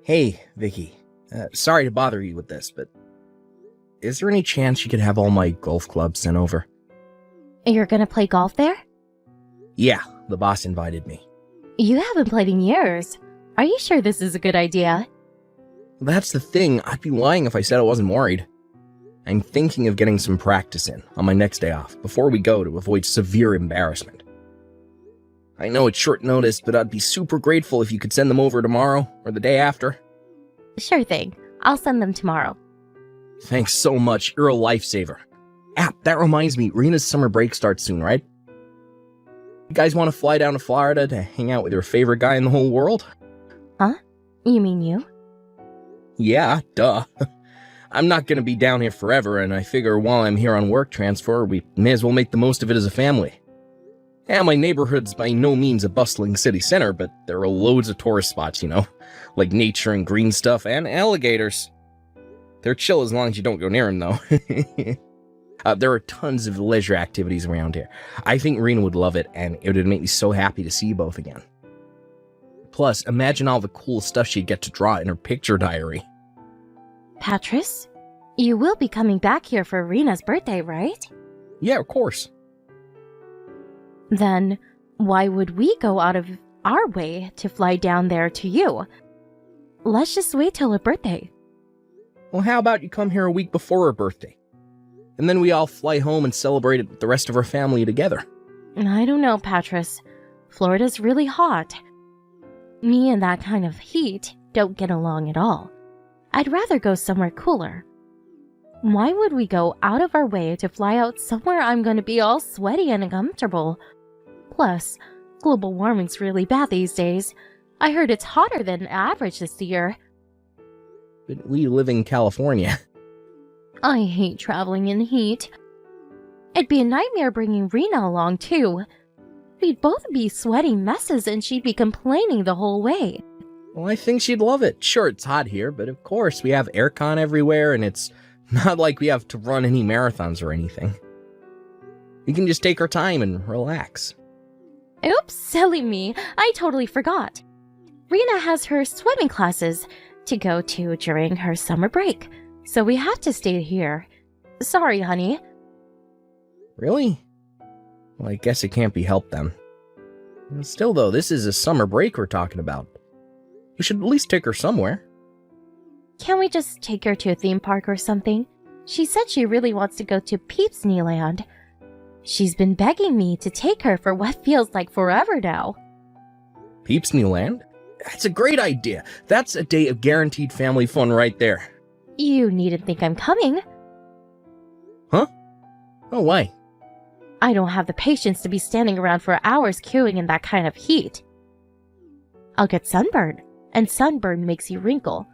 Hey, Vicky. Sorry to bother you with this, but is there any chance you could have all my golf clubs sent over? You're gonna play golf there? Yeah, the boss invited me. You haven't played in years. Are you sure this is a good idea? That's the thing, I'd be lying if I said I wasn't worried. I'm thinking of getting some practice in on my next day off before we go to avoid severe embarrassment. I know it's short notice, but I'd be super grateful if you could send them over tomorrow or the day after. Sure thing. I'll send them tomorrow. Thanks so much, you're a lifesaver. That reminds me, Rena's summer break starts soon, right? You guys want to fly down to Florida to hang out with your favorite guy in the whole world? Huh? You mean you? Yeah, duh. I'm not gonna be down here forever, and I figure while I'm here on work transfer, we may as well make the most of it as a family. Yeah, my neighborhood's by no means a bustling city center, but there are loads of tourist spots, like nature and green stuff and alligators. They're chill as long as you don't go near them, though. There are tons of leisure activities around here. I think Rena would love it, and it would make me so happy to see you both again. Plus, imagine all the cool stuff she'd get to draw in her picture diary. Patris, you will be coming back here for Rena's birthday, right? Yeah, of course. Then, why would we go out of our way to fly down there to you? Let's just wait till her birthday. Well, how about you come here a week before her birthday? And then we all fly home and celebrate it with the rest of our family together. I don't know, Patris. Florida's really hot. Me and that kind of heat don't get along at all. I'd rather go somewhere cooler. Why would we go out of our way to fly out somewhere I'm going to be all sweaty and uncomfortable? Plus, global warming's really bad these days. I heard it's hotter than average this year. But we live in California. I hate traveling in heat. It'd be a nightmare bringing Rena along, too. We'd both be sweaty messes and she'd be complaining the whole way. Well, I think she'd love it. Sure, it's hot here, but of course we have aircon everywhere, and it's not like we have to run any marathons or anything. We can just take our time and relax. Oops, silly me. I totally forgot. Rena has her swimming classes to go to during her summer break, so we have to stay here. Sorry, honey. Really? Well, I guess it can't be helped then. Still though, this is a summer break we're talking about. We should at least take her somewhere. Can't we just take her to a theme park or something? She said she really wants to go to Peepsneyland. She's been begging me to take her for what feels like forever now. Peepsneyland? That's a great idea. That's a day of guaranteed family fun right there. You needn't think I'm coming. Huh? Oh, why? I don't have the patience to be standing around for hours queuing in that kind of heat. I'll get sunburned, and sunburn makes you wrinkle.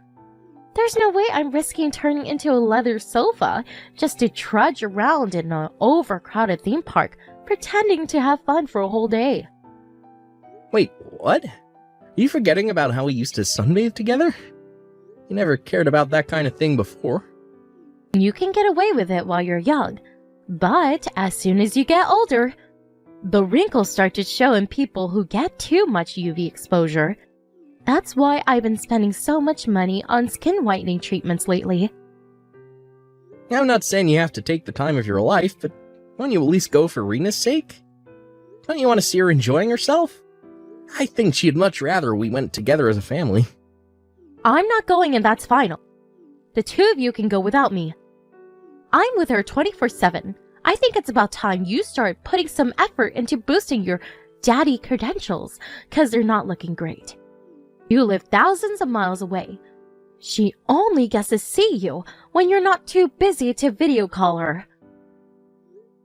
There's no way I'm risking turning into a leather sofa just to trudge around in an overcrowded theme park, pretending to have fun for a whole day. Wait, what? Are you forgetting about how we used to sunbathe together? You never cared about that kind of thing before. You can get away with it while you're young, but as soon as you get older, the wrinkles start to show in people who get too much UV exposure. That's why I've been spending so much money on skin whitening treatments lately. I'm not saying you have to take the time of your life, but why don't you at least go for Rena's sake? Don't you want to see her enjoying herself? I think she'd much rather we went together as a family. I'm not going, and that's final. The two of you can go without me. I'm with her 24/7. I think it's about time you start putting some effort into boosting your daddy credentials, because they're not looking great. You live thousands of miles away. She only gets to see you when you're not too busy to video call her.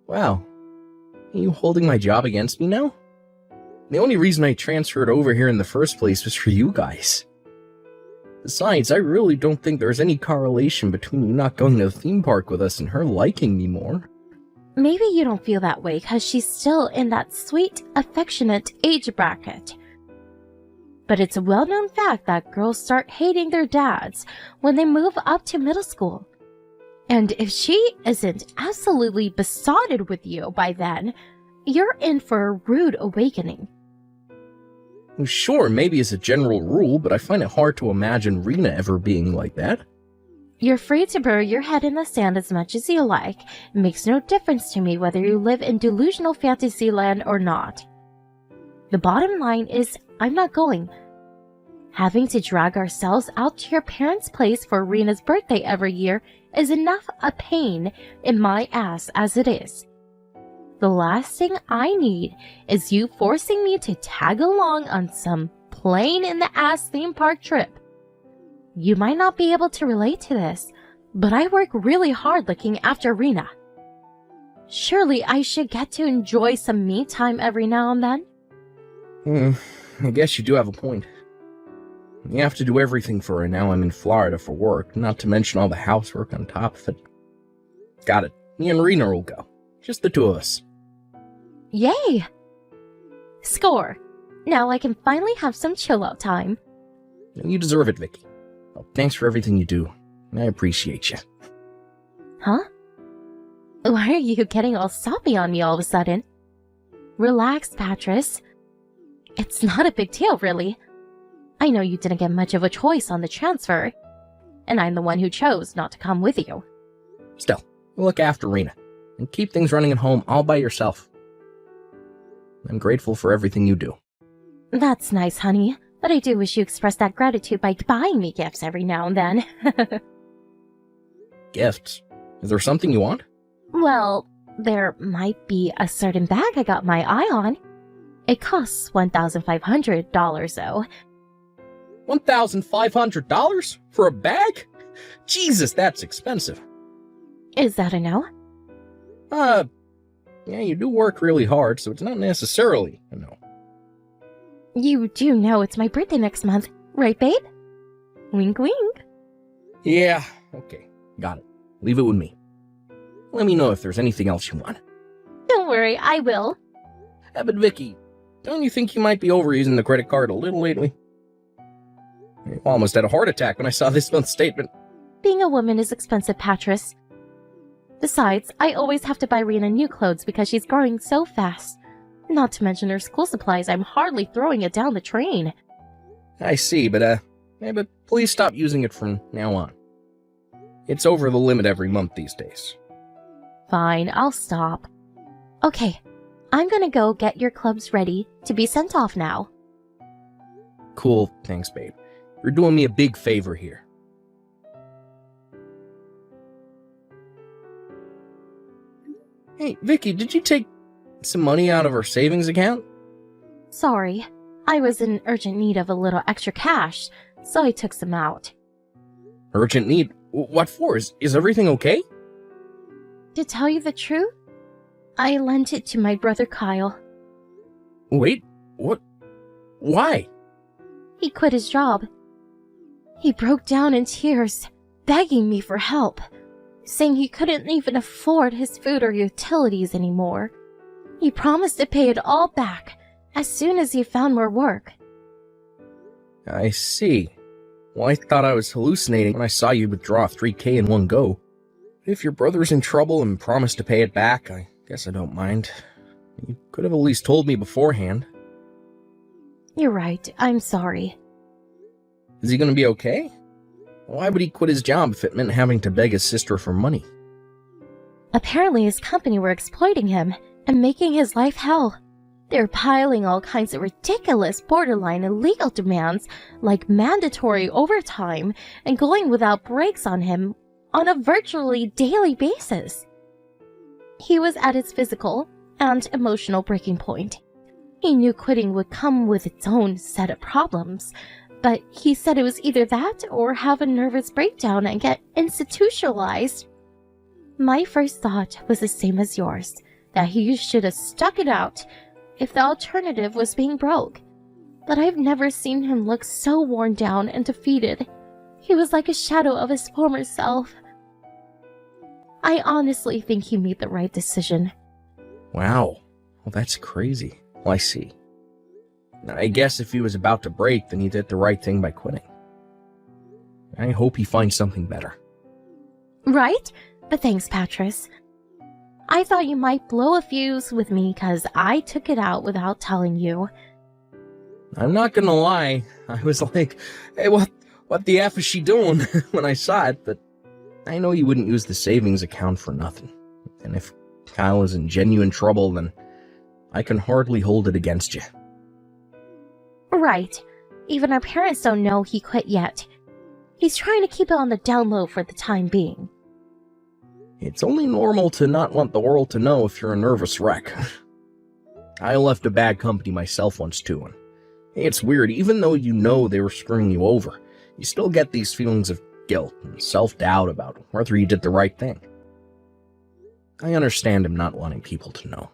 Wow. Are you holding my job against me now? The only reason I transferred over here in the first place was for you guys. Besides, I really don't think there's any correlation between you not going to the theme park with us and her liking me more. Maybe you don't feel that way because she's still in that sweet, affectionate age bracket. But it's a well-known fact that girls start hating their dads when they move up to middle school. And if she isn't absolutely besotted with you by then, you're in for a rude awakening. Sure, maybe as a general rule, but I find it hard to imagine Rena ever being like that. You're free to bury your head in the sand as much as you like. It makes no difference to me whether you live in delusional fantasy land or not. The bottom line is, I'm not going. Having to drag ourselves out to your parents' place for Rena's birthday every year is enough a pain in my ass as it is. The last thing I need is you forcing me to tag along on some plain-in-the-ass theme park trip. You might not be able to relate to this, but I work really hard looking after Rena. Surely I should get to enjoy some me time every now and then? I guess you do have a point. You have to do everything for her now I'm in Florida for work, not to mention all the housework on top of it. Got it. Me and Rena will go. Just the two of us. Yay! Score! Now I can finally have some chill-out time. You deserve it, Vicky. Well, thanks for everything you do. I appreciate you. Huh? Why are you getting all soppy on me all of a sudden? Relax, Patris. It's not a big deal, really. I know you didn't get much of a choice on the transfer, and I'm the one who chose not to come with you. Still, look after Rena, and keep things running at home all by yourself. I'm grateful for everything you do. That's nice, honey, but I do wish you expressed that gratitude by buying me gifts every now and then. Gifts? Is there something you want? Well, there might be a certain bag I got my eye on. It costs $1,500 though. $1,500 for a bag? Jesus, that's expensive. Is that a no? Yeah, you do work really hard, so it's not necessarily a no. You do know it's my birthday next month, right, babe? Wink, wink. Yeah, okay, got it. Leave it with me. Let me know if there's anything else you want. Don't worry, I will. But Vicky, don't you think you might be overusing the credit card a little lately? I almost had a heart attack when I saw this month's statement. Being a woman is expensive, Patris. Besides, I always have to buy Rena new clothes because she's growing so fast. Not to mention her school supplies, I'm hardly throwing it down the drain. I see, but please stop using it from now on. It's over the limit every month these days. Fine, I'll stop. Okay, I'm gonna go get your clubs ready to be sent off now. Cool, thanks, babe. You're doing me a big favor here. Hey, Vicky, did you take some money out of our savings account? Sorry, I was in urgent need of a little extra cash, so I took some out. Urgent need? What for? Is everything okay? To tell you the truth, I lent it to my brother Kyle. Wait, what? Why? He quit his job. He broke down in tears, begging me for help, saying he couldn't even afford his food or utilities anymore. He promised to pay it all back as soon as he found more work. I see. Well, I thought I was hallucinating when I saw you withdraw $3,000 in one go. If your brother's in trouble and promised to pay it back, I guess I don't mind. You could have at least told me beforehand. You're right, I'm sorry. Is he gonna be okay? Why would he quit his job if it meant having to beg his sister for money? Apparently his company were exploiting him and making his life hell. They're piling all kinds of ridiculous, borderline illegal demands like mandatory overtime and going without breaks on him on a virtually daily basis. He was at his physical and emotional breaking point. He knew quitting would come with its own set of problems, but he said it was either that or have a nervous breakdown and get institutionalized. My first thought was the same as yours, that he should have stuck it out if the alternative was being broke. But I've never seen him look so worn down and defeated. He was like a shadow of his former self. I honestly think he made the right decision. Wow. Well, that's crazy. Well, I see. I guess if he was about to break, then he did the right thing by quitting. I hope he finds something better. Right? But thanks, Patris. I thought you might blow a fuse with me because I took it out without telling you. I'm not gonna lie, I was like, hey, what the F is she doing when I saw it, but I know you wouldn't use the savings account for nothing. And if Kyle is in genuine trouble, then I can hardly hold it against you. Right. Even our parents don't know he quit yet. He's trying to keep it on the down low for the time being. It's only normal to not want the world to know if you're a nervous wreck. I left a bad company myself once too, and it's weird, even though you know they were screwing you over, you still get these feelings of guilt and self-doubt about whether you did the right thing. I understand him not wanting people to know.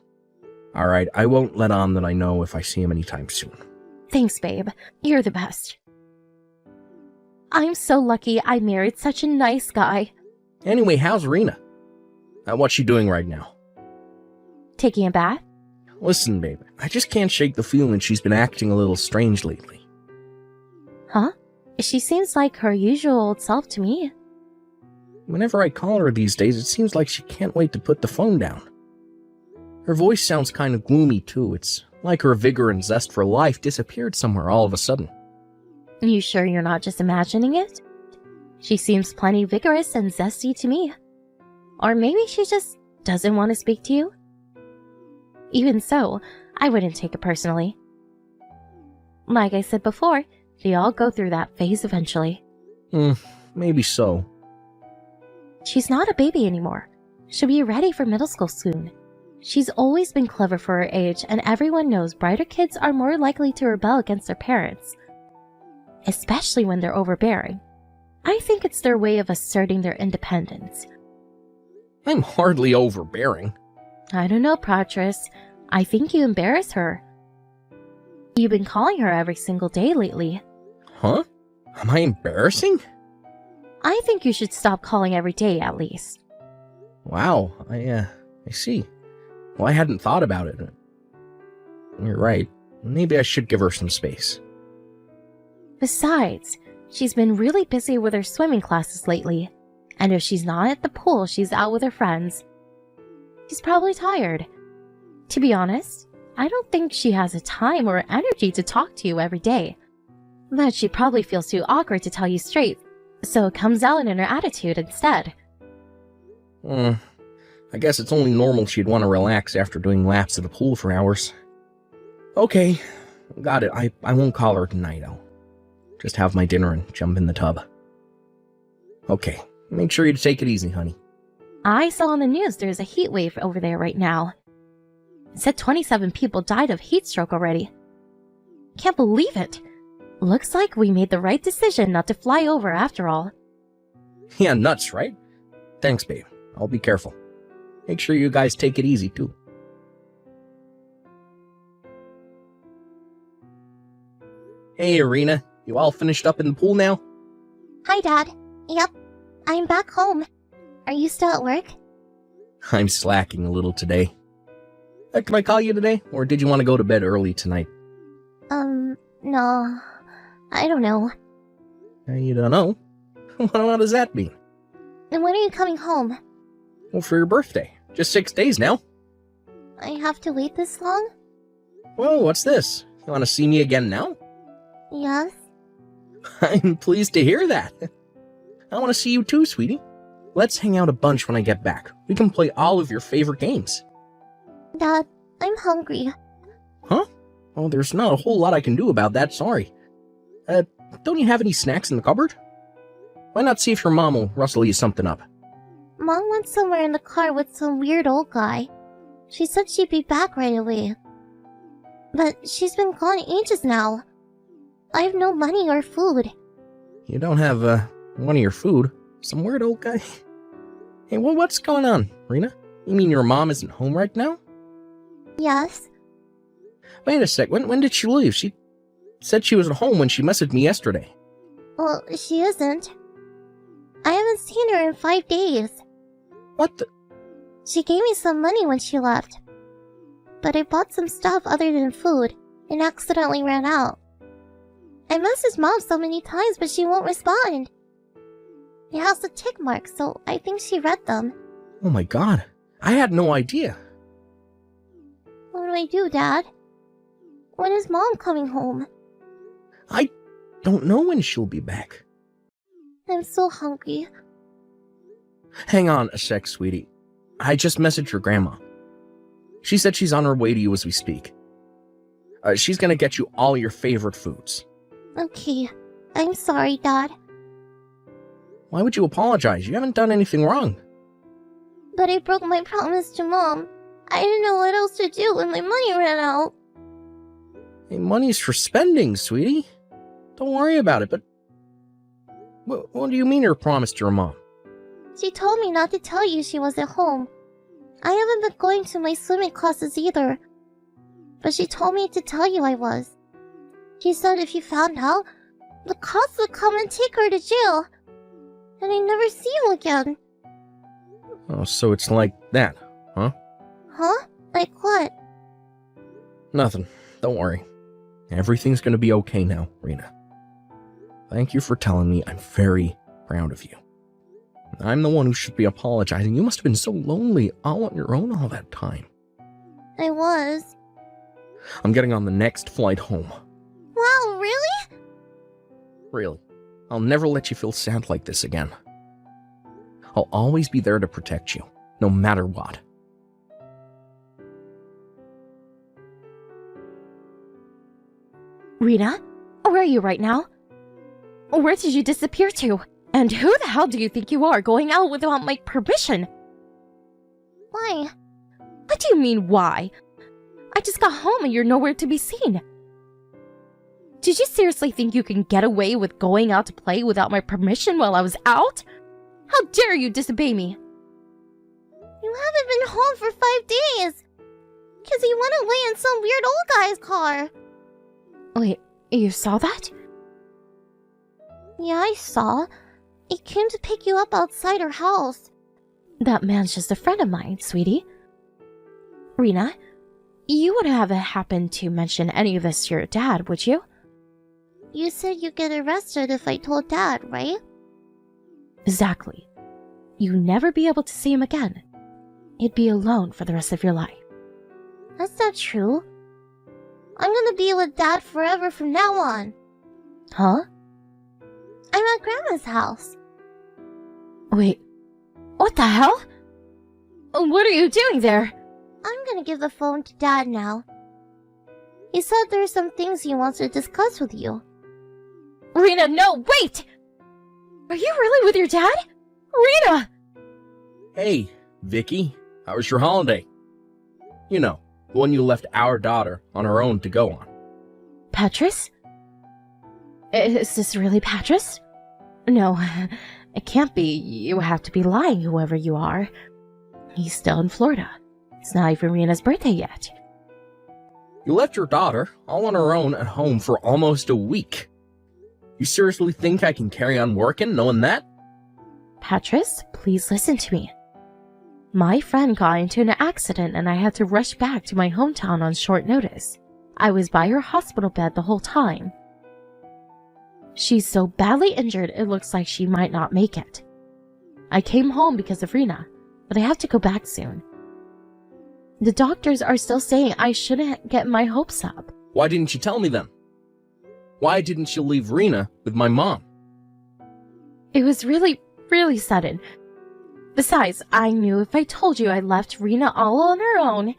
Alright, I won't let on that I know if I see him anytime soon. Thanks, babe. You're the best. I'm so lucky I married such a nice guy. Anyway, how's Rena? What's she doing right now? Taking a bath? Listen, babe, I just can't shake the feeling she's been acting a little strange lately. Huh? She seems like her usual old self to me. Whenever I call her these days, it seems like she can't wait to put the phone down. Her voice sounds kind of gloomy, too. It's like her vigor and zest for life disappeared somewhere all of a sudden. You sure you're not just imagining it? She seems plenty vigorous and zesty to me. Or maybe she just doesn't want to speak to you? Even so, I wouldn't take it personally. Like I said before, they all go through that phase eventually. Maybe so. She's not a baby anymore. She'll be ready for middle school soon. She's always been clever for her age, and everyone knows brighter kids are more likely to rebel against their parents. Especially when they're overbearing. I think it's their way of asserting their independence. I'm hardly overbearing. I don't know, Patras. I think you embarrass her. You've been calling her every single day lately. Huh? Am I embarrassing? I think you should stop calling every day at least. Wow, I see. Well, I hadn't thought about it. You're right. Maybe I should give her some space. Besides, she's been really busy with her swimming classes lately. And if she's not at the pool, she's out with her friends. She's probably tired. To be honest, I don't think she has the time or energy to talk to you every day. But she probably feels too awkward to tell you straight, so it comes out in her attitude instead. I guess it's only normal she'd want to relax after doing laps at the pool for hours. Okay, got it. I won't call her tonight. I'll just have my dinner and jump in the tub. Okay, make sure you take it easy, honey. I saw on the news there's a heat wave over there right now. It said 27 people died of heat stroke already. Can't believe it. Looks like we made the right decision not to fly over after all. Yeah, nuts, right? Thanks, babe. I'll be careful. Make sure you guys take it easy, too. Hey, Irina. You all finished up in the pool now? Hi, Dad. Yep, I'm back home. Are you still at work? I'm slacking a little today. Can I call you today? Or did you want to go to bed early tonight? No. I don't know. You don't know? What does that mean? And when are you coming home? Well, for your birthday. Just 6 days now. I have to wait this long? Whoa, what's this? You want to see me again now? Yes. I'm pleased to hear that. I want to see you too, sweetie. Let's hang out a bunch when I get back. We can play all of your favorite games. Dad, I'm hungry. Huh? Oh, there's not a whole lot I can do about that, sorry. Don't you have any snacks in the cupboard? Why not see if your mom will rustle you something up? Mom went somewhere in the car with some weird old guy. She said she'd be back right away. But she's been gone ages now. I have no money or food. You don't have, one of your food? Some weird old guy? Hey, what's going on, Rena? You mean your mom isn't home right now? Yes. Wait a sec, when did she leave? She said she was at home when she messaged me yesterday. Well, she isn't. I haven't seen her in 5 days. What the? She gave me some money when she left. But I bought some stuff other than food and accidentally ran out. I messaged Mom so many times, but she won't respond. It has the tick mark, so I think she read them. Oh my god, I had no idea. What do I do, Dad? When is Mom coming home? I don't know when she'll be back. I'm so hungry. Hang on a sec, sweetie. I just messaged your grandma. She said she's on her way to you as we speak. She's gonna get you all your favorite foods. Okay. I'm sorry, Dad. Why would you apologize? You haven't done anything wrong. But I broke my promise to Mom. I didn't know what else to do when my money ran out. Hey, money's for spending, sweetie. Don't worry about it, but... What do you mean your promise to your mom? She told me not to tell you she was at home. I haven't been going to my swimming classes either. But she told me to tell you I was. She said if you found out, the cops would come and take her to jail. And I'd never see you again. Oh, so it's like that, huh? Huh? Like what? Nothing. Don't worry. Everything's gonna be okay now, Rena. Thank you for telling me. I'm very proud of you. I'm the one who should be apologizing. You must have been so lonely all on your own all that time. I was. I'm getting on the next flight home. Wow, really? Really. I'll never let you feel sad like this again. I'll always be there to protect you, no matter what. Rena, where are you right now? Where did you disappear to? And who the hell do you think you are going out without my permission? Why? What do you mean, why? I just got home and you're nowhere to be seen. Did you seriously think you can get away with going out to play without my permission while I was out? How dare you disobey me? You haven't been home for 5 days. Because you went away in some weird old guy's car. Wait, you saw that? Yeah, I saw. He came to pick you up outside her house. That man's just a friend of mine, sweetie. Rena, you wouldn't have happened to mention any of this to your dad, would you? You said you'd get arrested if I told Dad, right? Exactly. You'd never be able to see him again. He'd be alone for the rest of your life. That's not true. I'm gonna be with Dad forever from now on. Huh? I'm at Grandma's house. Wait, what the hell? What are you doing there? I'm gonna give the phone to Dad now. He said there's some things he wants to discuss with you. Rena, no, wait! Are you really with your dad? Rena! Hey, Vicky. How was your holiday? You know, the one you left our daughter on her own to go on. Patris? Is this really Patris? No, it can't be. You have to be lying, whoever you are. He's still in Florida. It's not even Rena's birthday yet. You left your daughter all on her own at home for almost a week. You seriously think I can carry on working knowing that? Patris, please listen to me. My friend got into an accident and I had to rush back to my hometown on short notice. I was by her hospital bed the whole time. She's so badly injured it looks like she might not make it. I came home because of Rena, but I have to go back soon. The doctors are still saying I shouldn't get my hopes up. Why didn't you tell me then? Why didn't you leave Rena with my mom? It was really sudden. Besides, I knew if I told you I left Rena all on her own,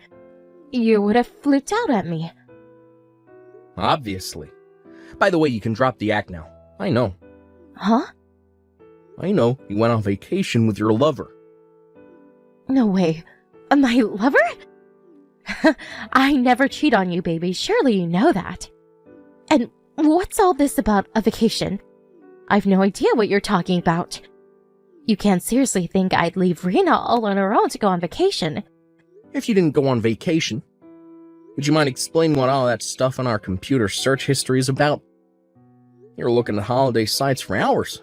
you would have flipped out at me. Obviously. By the way, you can drop the act now. I know. Huh? I know. You went on vacation with your lover. No way. My lover? I never cheat on you, baby. Surely you know that. And what's all this about a vacation? I've no idea what you're talking about. You can't seriously think I'd leave Rena all on her own to go on vacation. If you didn't go on vacation, would you mind explaining what all that stuff on our computer search history is about? You were looking at holiday sites for hours.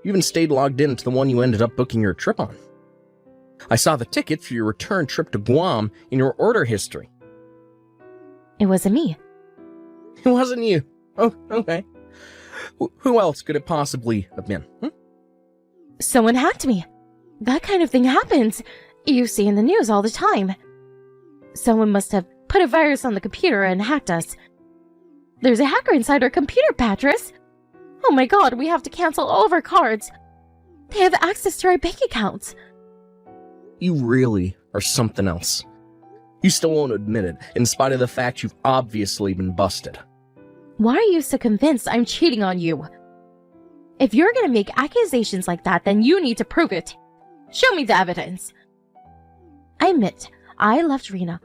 You even stayed logged in to the one you ended up booking your trip on. I saw the ticket for your return trip to Guam in your order history. It wasn't me. It wasn't you. Oh, okay. Who else could it possibly have been? Someone hacked me. That kind of thing happens. You see in the news all the time. Someone must have put a virus on the computer and hacked us. There's a hacker inside our computer, Patris. Oh my god, we have to cancel all of our cards. They have access to our bank accounts. You really are something else. You still won't admit it, in spite of the fact you've obviously been busted. Why are you so convinced I'm cheating on you? If you're gonna make accusations like that, then you need to prove it. Show me the evidence. I admit, I left Rena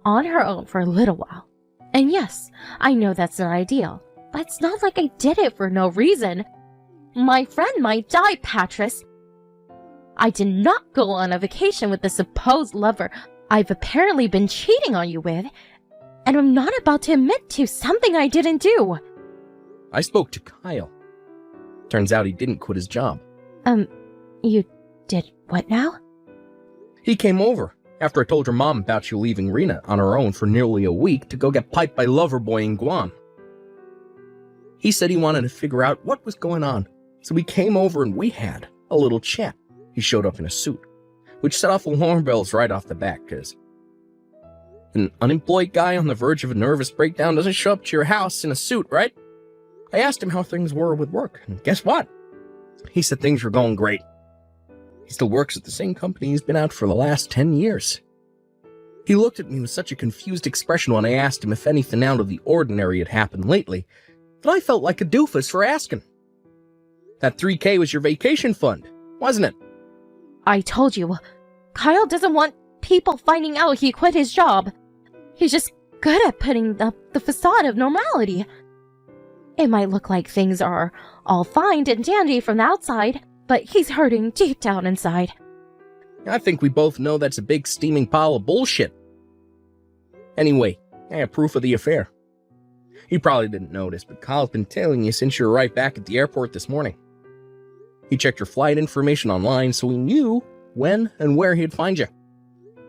on her own for a little while. And yes, I know that's not ideal, but it's not like I did it for no reason. My friend might die, Patris. I did not go on a vacation with the supposed lover I've apparently been cheating on you with, and I'm not about to admit to something I didn't do. I spoke to Kyle. Turns out he didn't quit his job. You did what now? He came over after I told your mom about you leaving Rena on her own for nearly a week to go get piped by Loverboy in Guam. He said he wanted to figure out what was going on, so he came over and we had a little chat. He showed up in a suit, which set off alarm bells right off the bat, because an unemployed guy on the verge of a nervous breakdown doesn't show up to your house in a suit, right? I asked him how things were with work, and guess what? He said things were going great. He still works at the same company he's been at for the last 10 years. He looked at me with such a confused expression when I asked him if anything out of the ordinary had happened lately, that I felt like a doofus for asking. That $3,000 was your vacation fund, wasn't it? I told you, Kyle doesn't want people finding out he quit his job. He's just good at putting up the facade of normality. It might look like things are all fine and dandy from the outside, but he's hurting deep down inside. I think we both know that's a big steaming pile of bullshit. Anyway, I have proof of the affair. You probably didn't notice, but Kyle's been tailing you since you were right back at the airport this morning. He checked your flight information online, so he knew when and where he'd find you.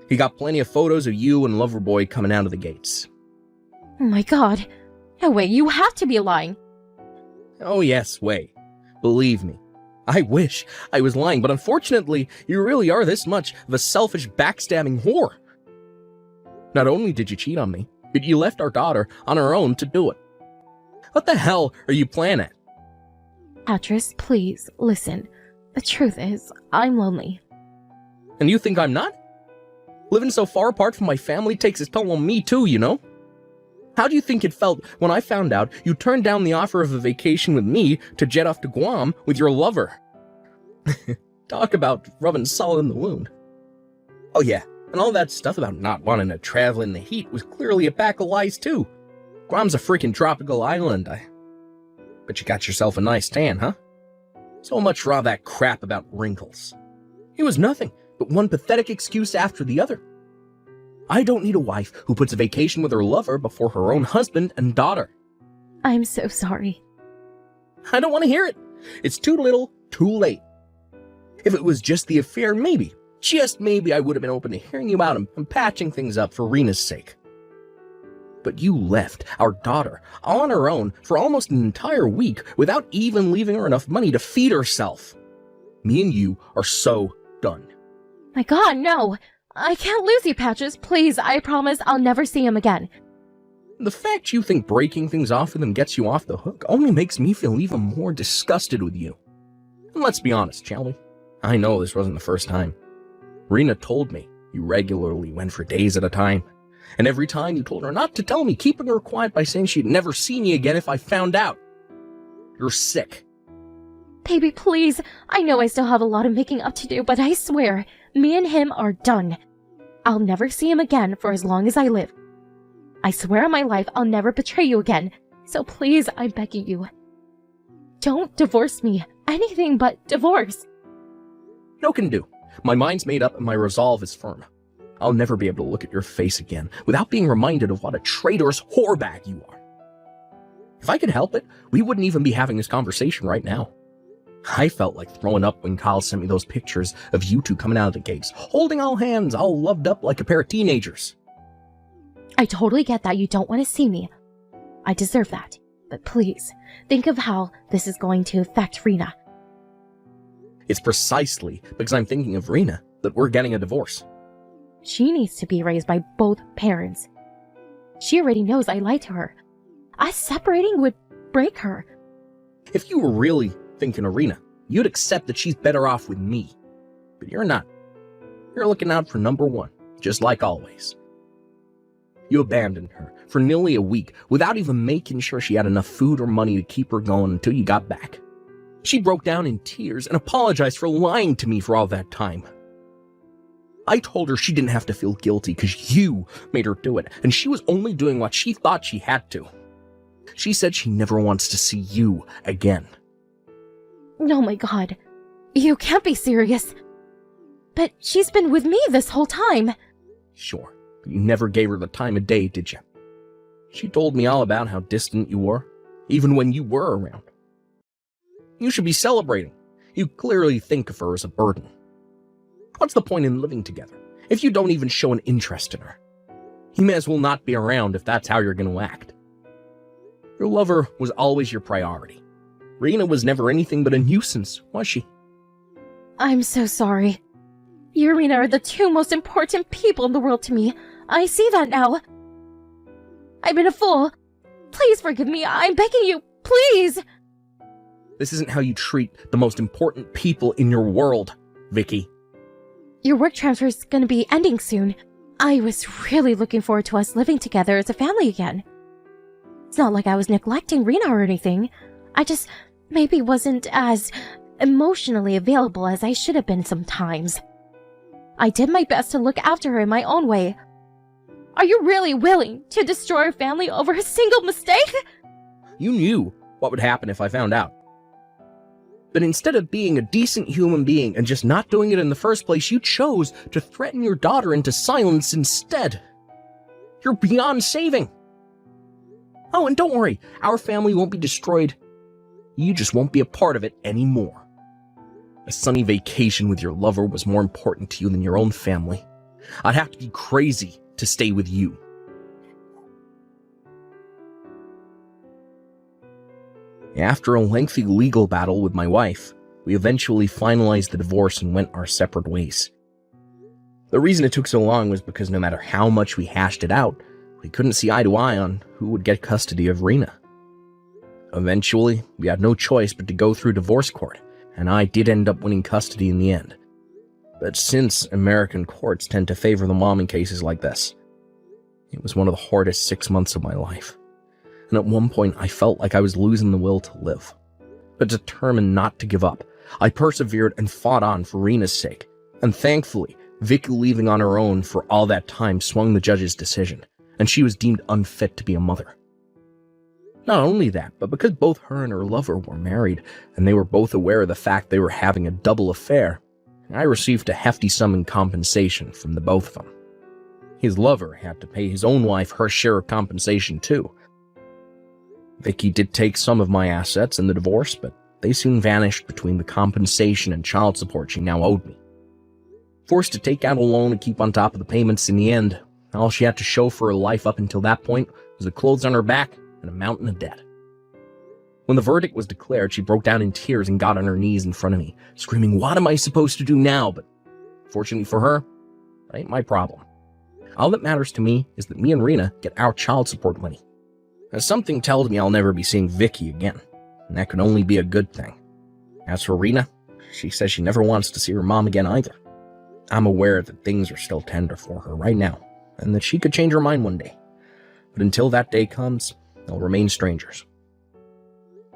He got plenty of photos of you and Loverboy coming out of the gates. Oh my god. No way, you have to be lying. Oh yes, Wei. Believe me. I wish I was lying, but unfortunately, you really are this much of a selfish, backstabbing whore. Not only did you cheat on me, but you left our daughter on her own to do it. What the hell are you planning? Patris, please, listen. The truth is, I'm lonely. And you think I'm not? Living so far apart from my family takes its toll on me too, you know? How do you think it felt when I found out you turned down the offer of a vacation with me to jet off to Guam with your lover? Talk about rubbing salt in the wound. Oh yeah, and all that stuff about not wanting to travel in the heat was clearly a pack of lies too. Guam's a freaking tropical island. But you got yourself a nice tan, huh? So much for all that crap about wrinkles. It was nothing but one pathetic excuse after the other. I don't need a wife who puts a vacation with her lover before her own husband and daughter. I'm so sorry. I don't want to hear it. It's too little, too late. If it was just the affair, maybe, just maybe I would have been open to hearing you out and patching things up for Rena's sake. But you left our daughter on her own for almost an entire week without even leaving her enough money to feed herself. Me and you are so done. My god, no! I can't lose you, Patches. Please, I promise I'll never see him again. The fact you think breaking things off with him gets you off the hook only makes me feel even more disgusted with you. And let's be honest, shall we? I know this wasn't the first time. Rena told me you regularly went for days at a time. And every time you told her not to tell me, keeping her quiet by saying she'd never see me again if I found out. You're sick. Baby, please. I know I still have a lot of making up to do, but I swear, me and him are done. I'll never see him again for as long as I live. I swear on my life I'll never betray you again. So please, I'm begging you. Don't divorce me. Anything but divorce. No can do. My mind's made up and my resolve is firm. I'll never be able to look at your face again without being reminded of what a traitorous whorebag you are. If I could help it, we wouldn't even be having this conversation right now. I felt like throwing up when Kyle sent me those pictures of you two coming out of the gates, holding all hands, all loved up like a pair of teenagers. I totally get that you don't want to see me. I deserve that. But please, think of how this is going to affect Rena. It's precisely because I'm thinking of Rena that we're getting a divorce. She needs to be raised by both parents. She already knows I lied to her. Us separating would break her. If you were really thinking Irina, you'd accept that she's better off with me. But you're not. You're looking out for number one, just like always. You abandoned her for nearly a week without even making sure she had enough food or money to keep her going until you got back. She broke down in tears and apologized for lying to me for all that time. I told her she didn't have to feel guilty because you made her do it, and she was only doing what she thought she had to. She said she never wants to see you again. Oh my god. You can't be serious. But she's been with me this whole time. Sure, but you never gave her the time of day, did you? She told me all about how distant you were, even when you were around. You should be celebrating. You clearly think of her as a burden. What's the point in living together if you don't even show an interest in her? You may as well not be around if that's how you're going to act. Your lover was always your priority. Rena was never anything but a nuisance, was she? I'm so sorry. You and Rena are the two most important people in the world to me. I see that now. I've been a fool. Please forgive me. I'm begging you. Please. This isn't how you treat the most important people in your world, Vicky. Your work transfer is going to be ending soon. I was really looking forward to us living together as a family again. It's not like I was neglecting Rena or anything. I just maybe wasn't as emotionally available as I should have been sometimes. I did my best to look after her in my own way. Are you really willing to destroy our family over a single mistake? You knew what would happen if I found out. But instead of being a decent human being and just not doing it in the first place, you chose to threaten your daughter into silence instead. You're beyond saving. Oh, and don't worry, our family won't be destroyed. You just won't be a part of it anymore. A sunny vacation with your lover was more important to you than your own family. I'd have to be crazy to stay with you. After a lengthy legal battle with my wife, we eventually finalized the divorce and went our separate ways. The reason it took so long was because no matter how much we hashed it out, we couldn't see eye to eye on who would get custody of Rena. Eventually, we had no choice but to go through divorce court, and I did end up winning custody in the end. But since American courts tend to favor the mom in cases like this, it was one of the hardest 6 months of my life. And at one point, I felt like I was losing the will to live. But determined not to give up, I persevered and fought on for Rena's sake. And thankfully, Vicky leaving on her own for all that time swung the judge's decision, and she was deemed unfit to be a mother. Not only that, but because both her and her lover were married, and they were both aware of the fact they were having a double affair, I received a hefty sum in compensation from the both of them. His lover had to pay his own wife her share of compensation too. Vicky did take some of my assets in the divorce, but they soon vanished between the compensation and child support she now owed me. Forced to take out a loan and keep on top of the payments in the end, all she had to show for her life up until that point was the clothes on her back and a mountain of debt. When the verdict was declared, she broke down in tears and got on her knees in front of me, screaming, "What am I supposed to do now?" But fortunately for her, that ain't my problem. All that matters to me is that me and Rena get our child support money. As something tells me I'll never be seeing Vicky again, and that could only be a good thing. As for Rena, she says she never wants to see her mom again either. I'm aware that things are still tender for her right now, and that she could change her mind one day. But until that day comes, they'll remain strangers.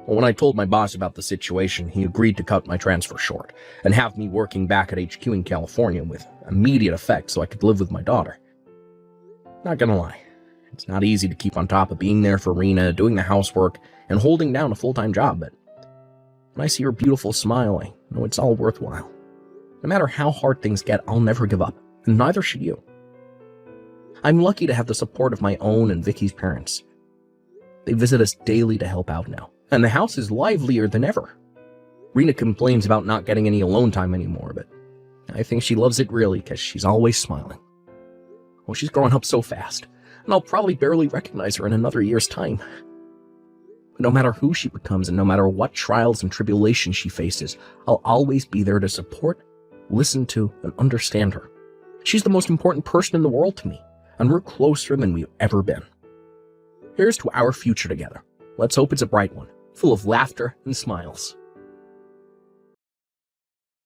When I told my boss about the situation, he agreed to cut my transfer short and have me working back at HQ in California with immediate effect so I could live with my daughter. Not gonna lie, it's not easy to keep on top of being there for Rena, doing the housework, and holding down a full-time job, but when I see her beautiful smile, I know it's all worthwhile. No matter how hard things get, I'll never give up, and neither should you. I'm lucky to have the support of my own and Vicky's parents. They visit us daily to help out now, and the house is livelier than ever. Rena complains about not getting any alone time anymore, but I think she loves it really because she's always smiling. Well, she's growing up so fast, and I'll probably barely recognize her in another year's time. But no matter who she becomes and no matter what trials and tribulations she faces, I'll always be there to support, listen to, and understand her. She's the most important person in the world to me, and we're closer than we've ever been. Here's to our future together. Let's hope it's a bright one, full of laughter and smiles.